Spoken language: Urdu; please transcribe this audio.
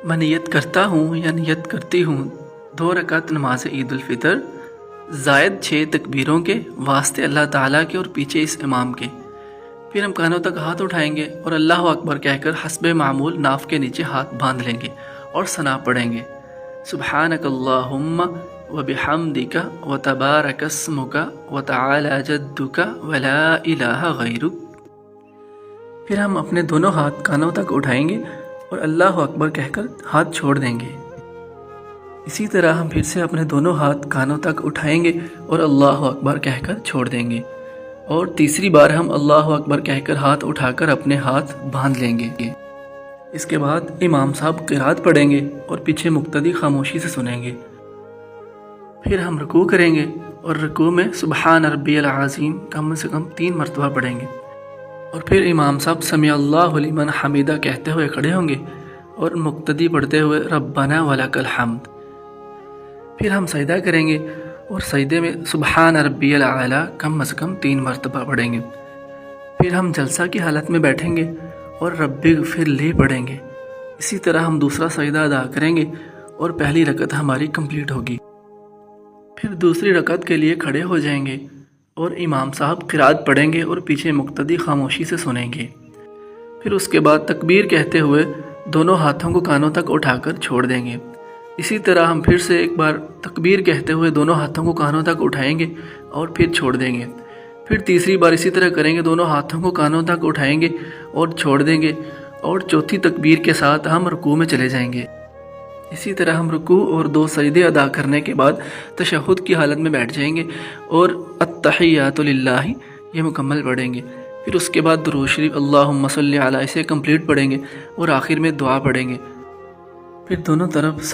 میں نیت کرتا ہوں یا نیت کرتی ہوں 2 رکعت نماز عید الفطر زائد 6 تکبیروں کے واسطے اللہ تعالیٰ کے اور پیچھے اس امام کے۔ پھر ہم کانوں تک ہاتھ اٹھائیں گے اور اللہ اکبر کہہ کر حسب معمول ناف کے نیچے ہاتھ باندھ لیں گے اور ثنا پڑھیں گے، سبحانک اللہم وبحمدک وتبارک اسمک وتعالی جدک ولا الہ غیرک۔ پھر ہم اپنے دونوں ہاتھ کانوں تک اٹھائیں گے اور اللہ اکبر کہہ کر ہاتھ چھوڑ دیں گے۔ اسی طرح ہم پھر سے اپنے دونوں ہاتھ کانوں تک اٹھائیں گے اور اللہ اکبر کہہ کر چھوڑ دیں گے، اور تیسری بار ہم اللہ اکبر کہہ کر ہاتھ اٹھا کر اپنے ہاتھ باندھ لیں گے۔ اس کے بعد امام صاحب قرات پڑھیں گے اور پیچھے مقتدی خاموشی سے سنیں گے۔ پھر ہم رکوع کریں گے اور رکوع میں سبحان ربی العظیم کم سے کم 3 مرتبہ پڑھیں گے، اور پھر امام صاحب سمیع اللہ لمن حمیدہ کہتے ہوئے کھڑے ہوں گے اور مقتدی پڑھتے ہوئے ربنا ولک الحمد۔ پھر ہم سجدہ کریں گے اور سجدے میں سبحان ربی الاعلیٰ کم از کم 3 مرتبہ پڑھیں گے۔ پھر ہم جلسہ کی حالت میں بیٹھیں گے اور ربی اغفر لی پڑھیں گے۔ اسی طرح ہم دوسرا سجدہ ادا کریں گے اور پہلی رکعت ہماری کمپلیٹ ہوگی۔ پھر دوسری رکعت کے لیے کھڑے ہو جائیں گے اور امام صاحب قرات پڑھیں گے اور پیچھے مقتدی خاموشی سے سنیں گے۔ پھر اس کے بعد تکبیر کہتے ہوئے دونوں ہاتھوں کو کانوں تک اٹھا کر چھوڑ دیں گے۔ اسی طرح ہم پھر سے ایک بار تکبیر کہتے ہوئے دونوں ہاتھوں کو کانوں تک اٹھائیں گے اور پھر چھوڑ دیں گے۔ پھر تیسری بار اسی طرح کریں گے، دونوں ہاتھوں کو کانوں تک اٹھائیں گے اور چھوڑ دیں گے، اور چوتھی تکبیر کے ساتھ ہم رکوع میں چلے جائیں گے۔ اسی طرح ہم رکوع اور 2 سجدے ادا کرنے کے بعد تشہد کی حالت میں بیٹھ جائیں گے اور التحیات للہ یہ مکمل پڑھیں گے۔ پھر اس کے بعد درود شریف اللہم صلی علی اسے کمپلیٹ پڑھیں گے اور آخر میں دعا پڑھیں گے۔ پھر دونوں طرف